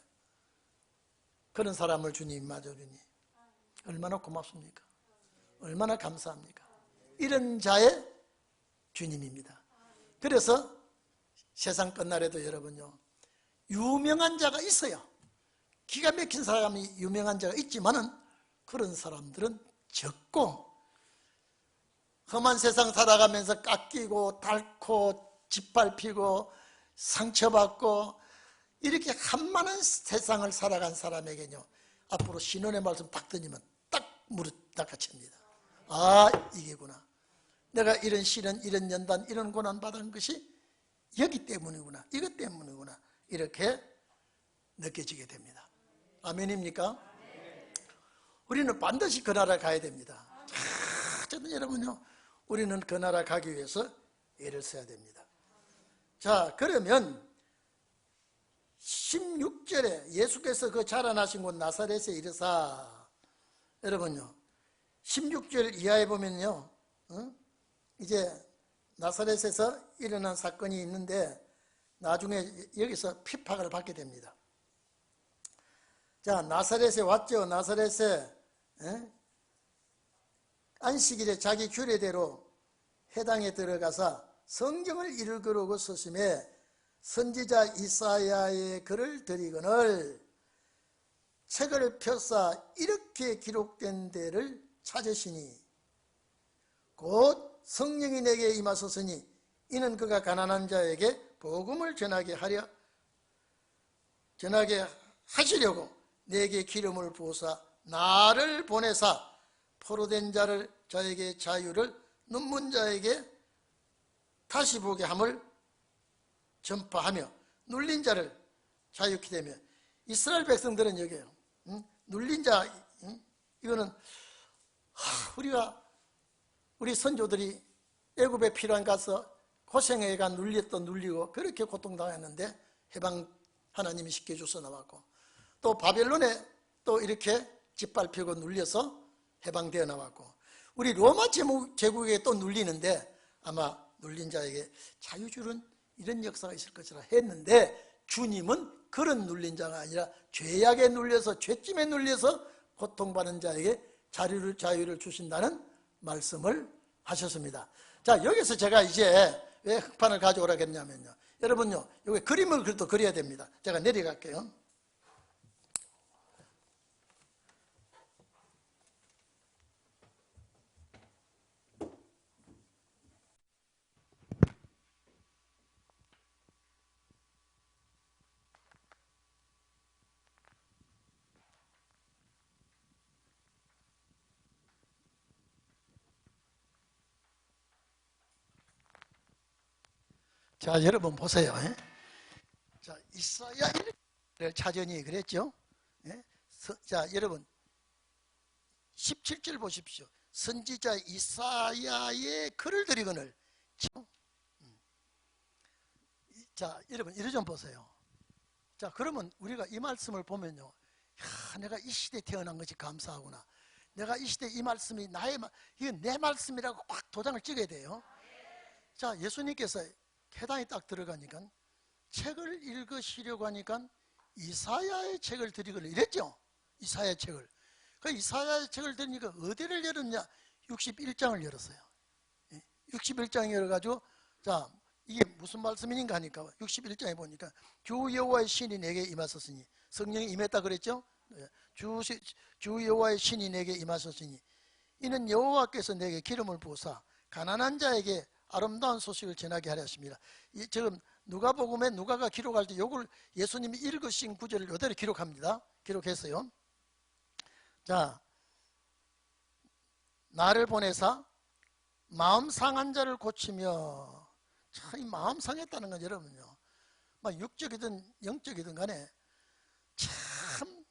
그런 사람을 주님이 맞아주니 얼마나 고맙습니까? 얼마나 감사합니까? 이런 자의 주님입니다. 그래서 세상 끝날에도 여러분요, 유명한 자가 있어요. 기가 막힌 사람이 유명한 자가 있지만은 그런 사람들은 적고 험한 세상 살아가면서 깎이고 닳고 짓밟히고 상처받고 이렇게 한많은 세상을 살아간 사람에게는요, 앞으로 신원의 말씀 딱 던지면 딱 무릎 낚아챕니다. 이게구나. 내가 이런 시련, 이런 연단, 이런 고난 받은 것이 여기 때문이구나, 이것 때문이구나, 이렇게 느껴지게 됩니다. 아멘입니까? 우리는 반드시 그 나라 가야 됩니다. 어쨌든 여러분요, 우리는 그 나라 가기 위해서 애를 써야 됩니다. 자, 그러면 16절에 예수께서 그 자라나신 곳 나사렛에 이르사, 여러분요 16절 이하에 보면요, 이제 나사렛에서 일어난 사건이 있는데 나중에 여기서 핍박을 받게 됩니다. 자, 나사렛에 왔죠. 나사렛에 안식일에 자기 규례대로 회당에 들어가서 성경을 읽으려고 서심해 선지자 이사야의 글을 드리거늘 책을 펴사 이렇게 기록된 데를 찾으시니 곧 성령이 내게 임하소서니 이는 그가 가난한 자에게 복음을 전하게 하시려고 내게 기름을 부으사 나를 보내사 포로된 자를 자에게 자유를, 눈먼 자에게 다시 보게 함을 전파하며 눌린 자를 자유케 되며. 이스라엘 백성들은 여기에요. 눌린 자, 이거는 우리 선조들이 애굽에 피란 가서 고생해가 눌리고 그렇게 고통당했는데 해방 하나님이 시켜줘서 나왔고, 또 바벨론에 또 이렇게 짓밟히고 눌려서 해방되어 나왔고, 우리 로마 제국에 또 눌리는데 아마 눌린 자에게 자유 주는 이런 역사가 있을 것이라 했는데, 주님은 그런 눌린 자가 아니라 죄악에 눌려서, 죄짐에 눌려서 고통받는 자에게 자유를 주신다는 말씀을 하셨습니다. 자, 여기서 제가 이제 왜 흑판을 가져오라고 했냐면요, 여러분요, 여기 그림을 그래도 그려야 됩니다. 제가 내려갈게요. 자, 여러분 보세요. 자, 이사야를 찾으니 그랬죠. 자, 여러분 17절 보십시오. 선지자 이사야의 글을 드리거늘. 자, 여러분 이러 좀 보세요. 자, 그러면 우리가 이 말씀을 보면요, 야, 내가 이 시대에 태어난 것이 감사하구나. 내가 이 시대에 이 말씀이 이건 내 말씀이라고 꽉 도장을 찍어야 돼요. 자, 예수님께서 회당에 딱 들어가니까 책을 읽으시려고 하니까 이사야의 책을 드리거늘 이랬죠. 이사야의 책을. 그 이사야의 책을 드리니까 어디를 열었냐? 61장을 열었어요. 61장 열어가지고, 자, 이게 무슨 말씀인가 하니까 61장에 보니까 주 여호와의 신이 내게 임하셨으니, 성령이 임했다 그랬죠. 주 여호와의 신이 내게 임하셨으니 이는 여호와께서 내게 기름을 부으사 가난한 자에게 아름다운 소식을 전하게 하려 하십니다. 지금 누가복음에 누가가 기록할 때 이걸 예수님이 읽으신 구절을 이대로 기록합니다. 기록했어요. 자, 나를 보내사 마음 상한 자를 고치며. 참, 이 마음 상했다는 건 여러분요, 막 육적이든 영적이든 간에 참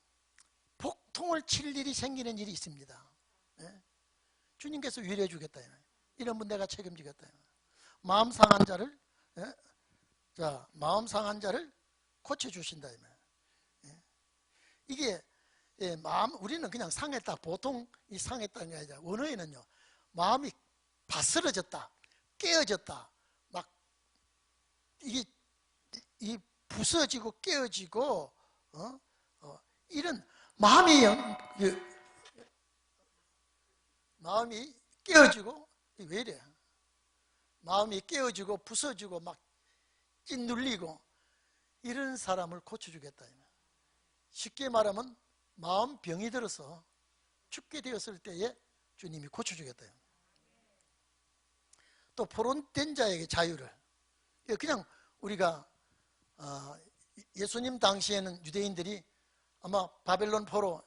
복통을 칠 일이 생기는 일이 있습니다. 주님께서 위로해 주겠다, 이런 분 내가 책임지겠다. 마음 상한 자를, 자, 마음 상한 자를 고쳐주신다. 이게 우리는 그냥 상했다, 보통 이 상했다는 게 아니라 원어에는요, 마음이 바스러졌다, 깨어졌다, 막 이게 부서지고 깨어지고, 이런 마음이 깨어지고, 왜 이래? 마음이 깨어지고 부서지고 막 찐눌리고 이런 사람을 고쳐주겠다. 쉽게 말하면 마음 병이 들어서 죽게 되었을 때에 주님이 고쳐주겠다. 또 포로된 자에게 자유를. 그냥 우리가 예수님 당시에는 유대인들이 아마 바벨론 포로,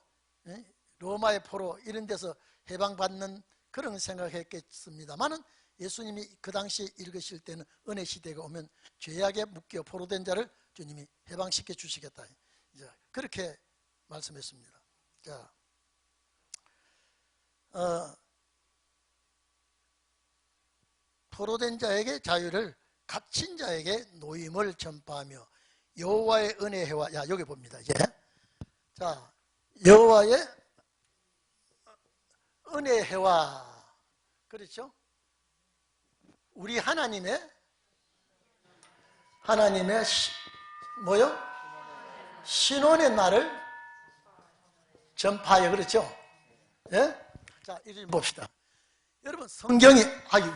로마의 포로 이런 데서 해방받는 그런 생각했겠습니다만은, 예수님이 그 당시에 읽으실 때는 은혜 시대가 오면 죄악에 묶여 포로된 자를 주님이 해방시켜 주시겠다, 이제 그렇게 말씀했습니다. 자, 포로된 자에게 자유를, 갇힌 자에게 노임을 전파하며 여호와의 은혜의 해와, 야 여기 봅니다 이제. 자, 여호와의 은혜의 해와, 그렇죠? 우리 하나님의 뭐요? 신원의 날을 전파하여, 그렇죠? 예? 자, 이를 봅시다. 여러분 성경이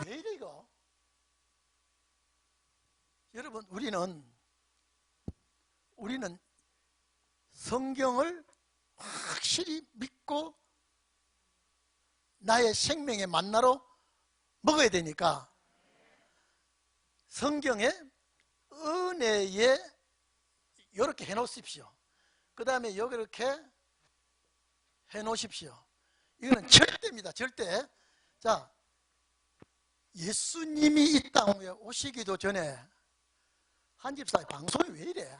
왜 이래 이거? 여러분 우리는 성경을 확실히 믿고 나의 생명의 만나로 먹어야 되니까 성경에 은혜에 이렇게 해놓으십시오. 그 다음에 여기 이렇게 해놓으십시오. 이거는 절대입니다. 절대. 자, 예수님이 이 땅에 오시기도 전에 한 집사의 방송이 왜 이래?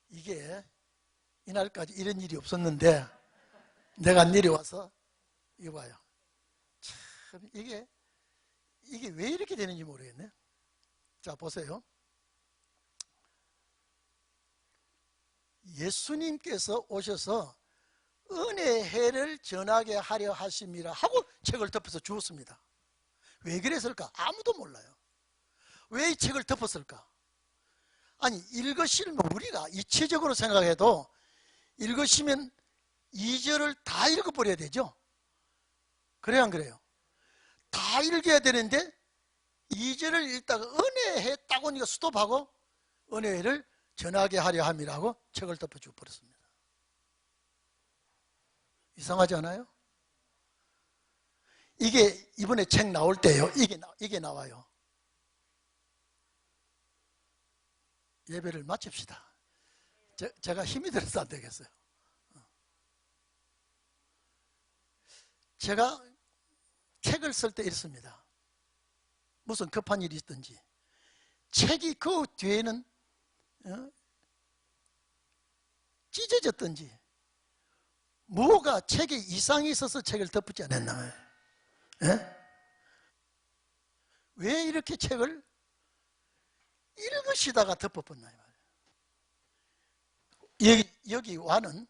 이게 이날까지 이런 일이 없었는데 내가 내려와서 이거 봐요. 참 이게 왜 이렇게 되는지 모르겠네. 자, 보세요. 예수님께서 오셔서 은혜의 해를 전하게 하려 하심이라 하고 책을 덮어서 주었습니다. 왜 그랬을까? 아무도 몰라요. 왜 이 책을 덮었을까? 아니, 읽으시면 우리가 이체적으로 생각해도 읽으시면 2절을 다 읽어버려야 되죠. 그래야 안 그래요? 다 읽어야 되는데 2절을 읽다가 은혜해 딱 오니까 스톱하고 은혜를 전하게 하려 함이라고 책을 덮어주어 버렸습니다. 이상하지 않아요? 이게 이번에 책 나올 때요, 이게 나와요. 예배를 마칩시다. 제가 힘이 들어서 안 되겠어요. 제가 책을 쓸 때 이렇습니다. 무슨 급한 일이 있든지 책이 그 뒤에는 찢어졌든지 뭐가 책에 이상이 있어서 책을 덮지 않았나. 왜 이렇게 책을 읽으시다가 덮어버렸나요? 여기 와는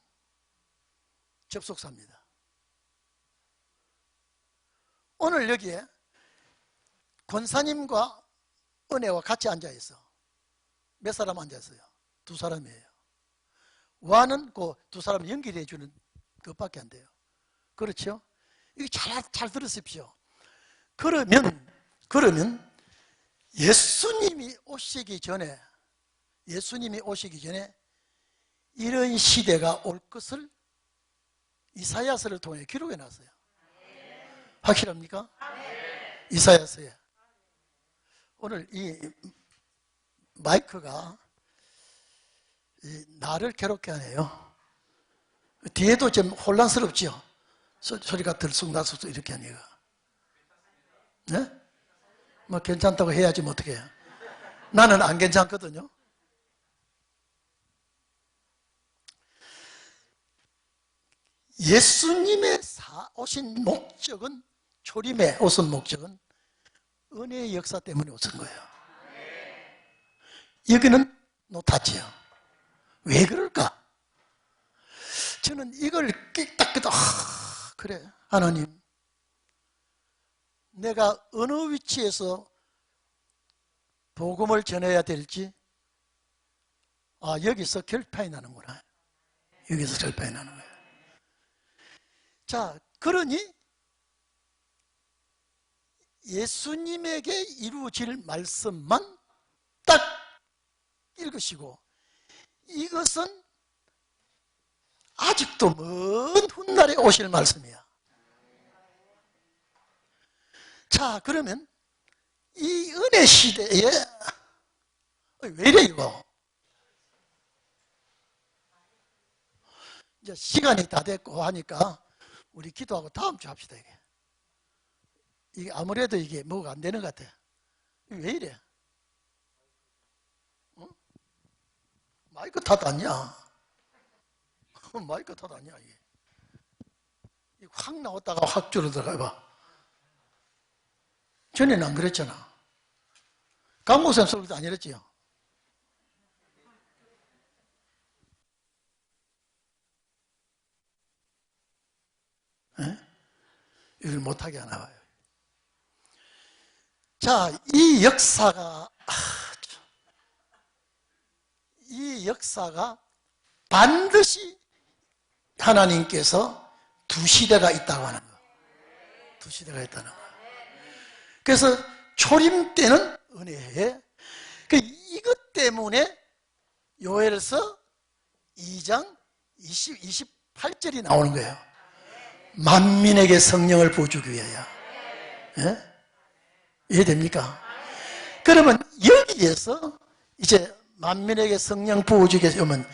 접속사입니다. 오늘 여기에 권사님과 은혜와 같이 앉아있어. 몇 사람 앉아있어요? 2사람이에요. 와는 그 2사람 연결해 주는 것밖에 안 돼요. 그렇죠? 이거 잘 들으십시오. 그러면 예수님이 오시기 전에 이런 시대가 올 것을 이사야서를 통해 기록해 놨어요. 확실합니까? 이사야서에. 오늘 이 마이크가 나를 괴롭게 하네요. 뒤에도 좀 혼란스럽죠? 소리가 들쑥날쑥 이렇게 하니까. 네? 뭐 괜찮다고 해야지 뭐 어떻게 해요. 나는 안 괜찮거든요. 예수님의 오신 목적은, 초림에 오신 목적은 은혜의 역사 때문에 오신 거예요. 여기는 놓았지요. 왜 그럴까? 저는 이걸 딱 그래, 하나님, 내가 어느 위치에서 복음을 전해야 될지, 여기서 결판이 나는구나. 여기서 결판이 나는 거예요. 자, 그러니 예수님에게 이루어질 말씀만 딱 읽으시고, 이것은 아직도 먼 훗날에 오실 말씀이야. 자, 그러면 이 은혜 시대에 왜 이래 이거? 이제 시간이 다 됐고 하니까 우리 기도하고 다음 주 합시다. 이게 아무래도 이게 뭐가 안 되는 것 같아. 왜 이래? 마이크 탓 아니야. 마이크 탓 아니야 이게. 확 나왔다가 확 줄어들어가 봐. 전에는 안 그랬잖아. 강목사님 소리도 안 이랬지요. 이걸 못하게 하나 봐요. 자, 이 역사가 반드시 하나님께서 두 시대가 있다고 하는 거예요. 두 시대가 있다는 거예요. 그래서 초림 때는 은혜에, 이것 때문에 요엘서 2장 28절이 나오는 거예요. 만민에게 성령을 부어주기 위하여. 예? 이해됩니까? 그러면 여기에서 이제 만민에게 성령 부어주기 위해서 오면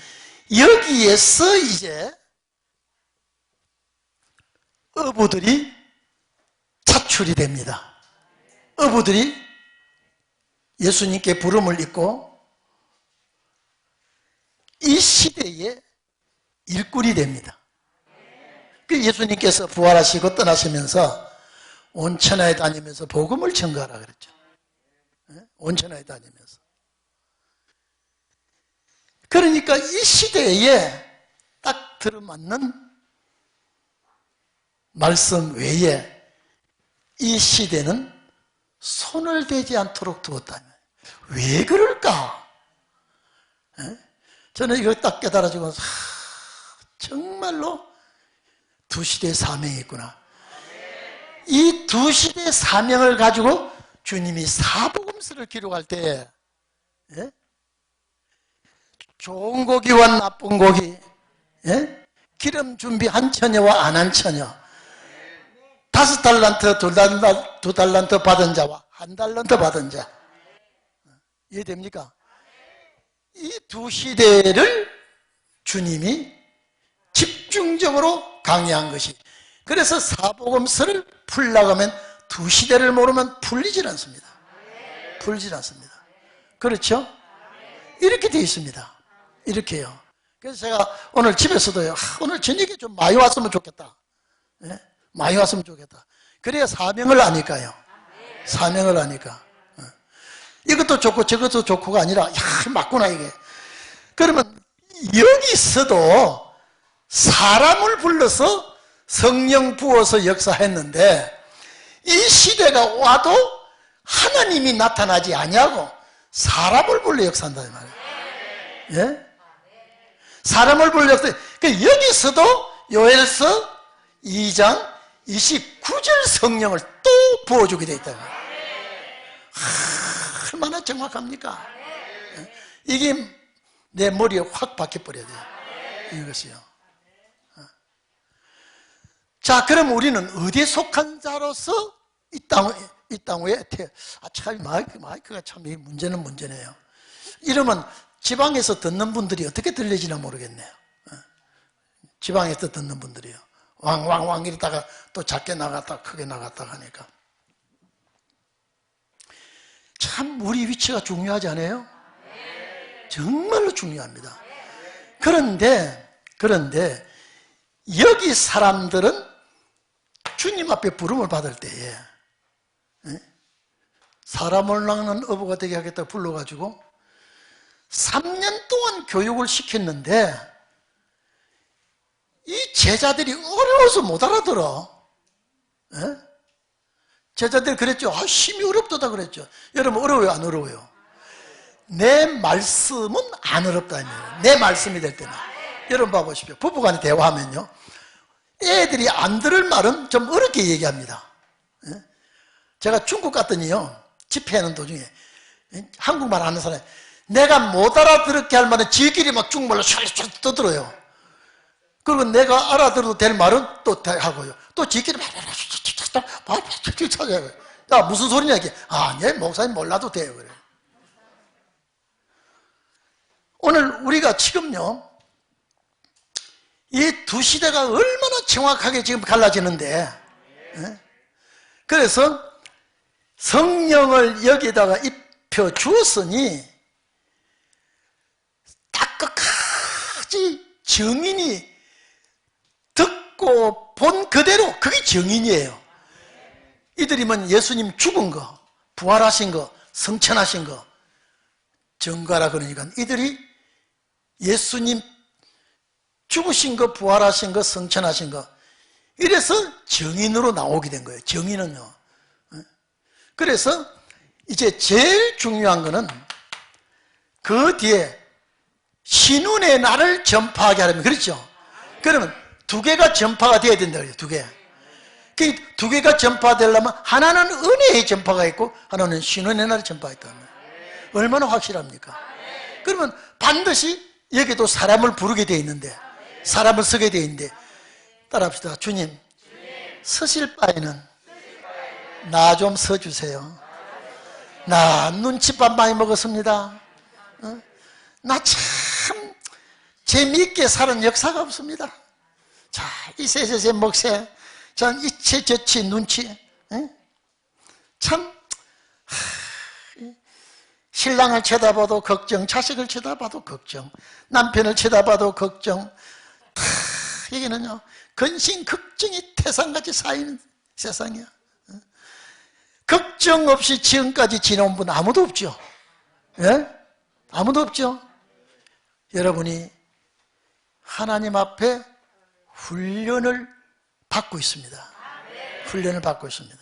여기에서 이제 어부들이 차출이 됩니다. 어부들이 예수님께 부름을 입고 이 시대의 일꾼이 됩니다. 예수님께서 부활하시고 떠나시면서 온 천하에 다니면서 복음을 전가하라 그랬죠. 온 천하에 다니면서. 그러니까 이 시대에 딱 들어맞는 말씀 외에 이 시대는 손을 대지 않도록 두었다면 왜 그럴까? 저는 이걸 딱 깨달아지고 정말로 두 시대의 사명이 있구나. 이 두 시대의 사명을 가지고 주님이 사복음서를 기록할 때 좋은 고기와 나쁜 고기, 기름 준비 한 처녀와 안 한 처녀, 5달란트, 2달란트 받은 자와 1달란트 받은 자. 이해됩니까? 이 두 시대를 주님이 집중적으로 강의한 것이, 그래서 사복음서를 풀려고 하면 두 시대를 모르면 풀리질 않습니다. 풀리질 않습니다. 그렇죠? 이렇게 되어 있습니다. 이렇게요. 그래서 제가 오늘 집에서도요, 오늘 저녁에 좀 많이 왔으면 좋겠다. 많이 왔으면 좋겠다. 그래야 사명을 아니까요. 사명을 아니까. 이것도 좋고 저것도 좋고가 아니라, 맞구나 이게. 그러면 여기서도 사람을 불러서 성령 부어서 역사했는데, 이 시대가 와도 하나님이 나타나지 아니하고 사람을 불러 역사한다 이 말이에요. 예? 사람을 불러 역사. 여기서도 요엘서 2장 29절 성령을 또 부어주게 되어 있다. 얼마나 정확합니까? 이게 내 머리에 확 박혀버려야 돼요. 이것이요. 자, 그럼 우리는 어디에 속한 자로서 이 땅 위에 참 마이크가 참 문제네요. 이러면 지방에서 듣는 분들이 어떻게 들리지나 모르겠네요. 지방에서 듣는 분들이요. 왕 이러다가 또 작게 나갔다 크게 나갔다 하니까 참 우리 위치가 중요하지 않아요? 정말로 중요합니다. 그런데 여기 사람들은 주님 앞에 부름을 받을 때에 사람을 낚는 어부가 되게 하겠다 불러가지고 3년 동안 교육을 시켰는데 이 제자들이 어려워서 못 알아들어. 제자들이 그랬죠. 심히 어렵다 그랬죠. 여러분 어려워요 안 어려워요? 내 말씀은 안 어렵다. 내 말씀이 될 때는. 여러분 봐보십시오. 부부간에 대화하면요, 애들이 안 들을 말은 좀 어렵게 얘기합니다. 제가 중국 갔더니요, 집회하는 도중에 한국말 하는 사람이 내가 못 알아들었게 할 말은 지들끼리 막 중국말로 촤촤 떠들어요. 그리고 내가 알아들어도 될 말은 또 하고요. 또 지들끼리 찾아요. 야, 무슨 소리냐 이게. 네 목사님 몰라도 돼요. 그래. 오늘 우리가 지금요, 이 두 시대가 얼마나 정확하게 지금 갈라지는데, 그래서 성령을 여기다가 입혀 주었으니 딱 끝까지 증인이 듣고 본 그대로 그게 정인이에요. 이들이 뭐 예수님 죽은 거, 부활하신 거, 성천하신 거 증거라 그러니까 이들이 예수님 죽으신 거, 부활하신 거, 성천하신 거 이래서 정인으로 나오게 된 거예요. 정인은요. 그래서 이제 제일 중요한 거는 그 뒤에 신운의 날을 전파하게 하려면, 그렇죠? 그러면 두 개가 전파가 돼야 된다 그래요. 두 개. 그 두 개가 전파되려면 하나는 은혜의 전파가 있고 하나는 신운의 날을 전파했다. 얼마나 확실합니까? 그러면 반드시 여기도 사람을 부르게 돼 있는데, 사람을 쓰게 돼 있는데, 따라합시다. 주님, 서실 바에는 나 좀 서주세요. 나 눈칫밥 많이 먹었습니다. 나 참 재미있게 사는 역사가 없습니다. 자, 이새저새 먹새, 전 이치 저치 눈치, 참 신랑을 쳐다봐도 걱정, 자식을 쳐다봐도 걱정, 남편을 쳐다봐도 걱정. 다 여기는요 근심 걱정이 태산같이 쌓이는 세상이야. 걱정 없이 지금까지 지내온 분 아무도 없죠. 예? 아무도 없죠. 여러분이 하나님 앞에 훈련을 받고 있습니다. 훈련을 받고 있습니다.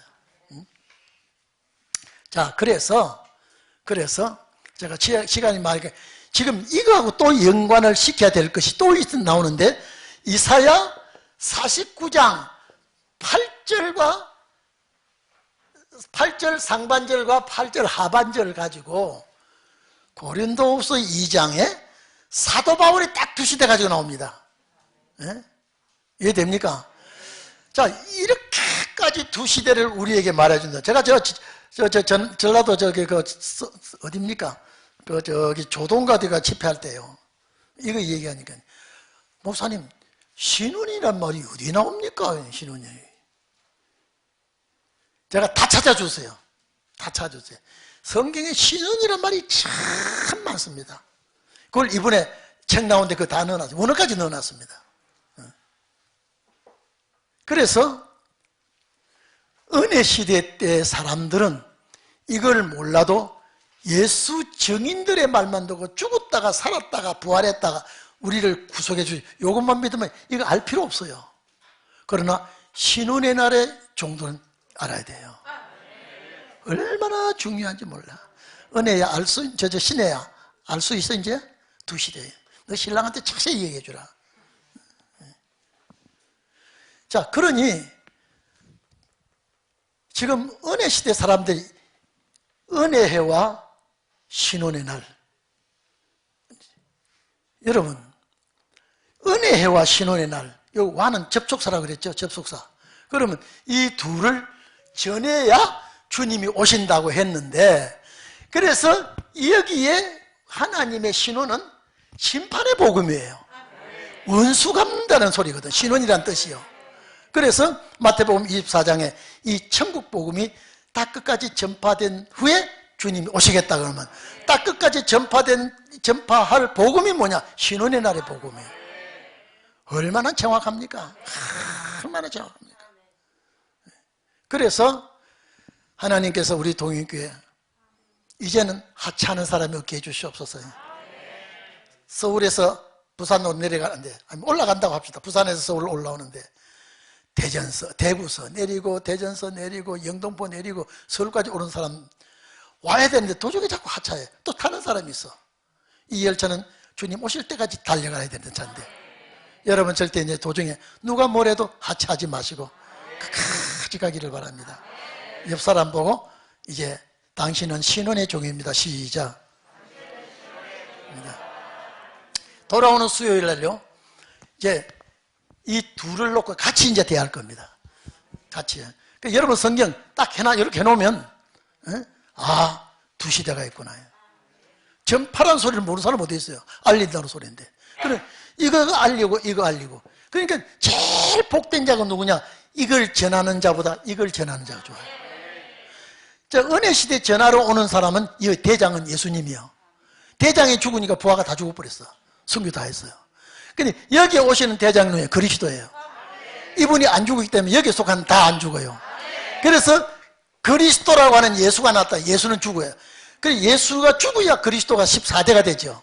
자, 그래서 제가 시간이 많으니까 지금 이거하고 또 연관을 시켜야 될 것이 또 나오는데, 이사야 49장 8절 상반절과 8절 하반절을 가지고 고린도후서 2장에 사도 바울이 딱 표시돼 가지고 나옵니다. 예? 이해됩니까? 자, 이렇게까지 두 시대를 우리에게 말해준다. 제가 전라도 어딥니까? 저기 조동가대가 집회할 때요. 이거 얘기하니까, 목사님, 신운이란 말이 어디 나옵니까? 신운이. 제가 다 찾아주세요. 다 찾아주세요. 성경에 신운이란 말이 참 많습니다. 그걸 이번에 책 나오는데 그거 다 넣어놨어요. 원어까지 넣어놨습니다. 그래서 은혜 시대 때 사람들은 이걸 몰라도 예수 증인들의 말만 듣고 죽었다가 살았다가 부활했다가 우리를 구속해 주시, 이것만 믿으면 이거 알 필요 없어요. 그러나 신운의 날의 정도는 알아야 돼요. 얼마나 중요한지 몰라. 은혜야 알 수, 신혜야 알 수 있어. 이제 두 시대에 너 신랑한테 자세히 얘기해 주라. 자, 그러니 지금 은혜 시대 사람들이 은혜해와 신혼의 날, 여러분 은혜해와 신혼의 날, 요 와는 접촉사라고 그랬죠. 접속사. 그러면 이 둘을 전해야 주님이 오신다고 했는데, 그래서 여기에 하나님의 신혼은 심판의 복음이에요. 원수 갚는다는 소리거든. 신혼이란 뜻이요. 그래서 마태복음 24장에 이 천국 복음이 다 끝까지 전파된 후에 주님이 오시겠다 그러면, 딱 끝까지 전파할 복음이 뭐냐? 신혼의 날의 복음이에요. 얼마나 정확합니까? 얼마나 정확합니까? 그래서 하나님께서 우리 동인교회 이제는 하찮은 사람이 없게 해주시옵소서. 서울에서 부산으로 내려가는데, 아니 올라간다고 합시다. 부산에서 서울 올라오는데 대전서, 대구서 내리고 대전서 내리고 영등포 내리고 서울까지 오는 사람 와야 되는데 도중에 자꾸 하차해. 또 타는 사람이 있어. 이 열차는 주님 오실 때까지 달려가야 되는 차인데, 여러분 절대 이제 도중에 누가 뭐래도 하차하지 마시고 끝까지 가기를 바랍니다. 옆 사람 보고 이제 당신은 신혼의 종입니다. 시작. 돌아오는 수요일 날요, 이제 이 둘을 놓고 같이 이제 대할 겁니다. 같이. 그러니까 여러분 성경 딱 이렇게 해놓으면, 두 시대가 있구나. 전파란 소리를 모르는 사람 어디 있어요? 알린다는 소리인데. 그래, 이거 알리고 이거 알리고. 그러니까 제일 복된 자가 누구냐? 이걸 전하는 자보다 이걸 전하는 자가 좋아요. 자, 은혜 시대 전하러 오는 사람은 이 대장은 예수님이요. 대장이 죽으니까 부하가 다 죽어버렸어. 순교 다 했어요. 근데 여기에 오시는 대장은 그리스도예요. 이분이 안 죽었기 때문에 여기에 속한 다 안 죽어요. 그래서 그리스도라고 하는 예수가 나왔다. 예수는 죽어요. 그래서 예수가 죽어야 그리스도가 14대가 되죠.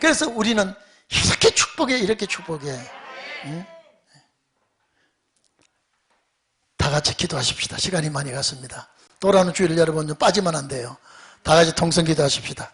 그래서 우리는 이렇게 축복해, 이렇게 축복해. 응? 다 같이 기도하십시다. 시간이 많이 갔습니다. 돌아오는 주일 여러분 좀 빠지면 안 돼요. 다 같이 통성 기도하십시다.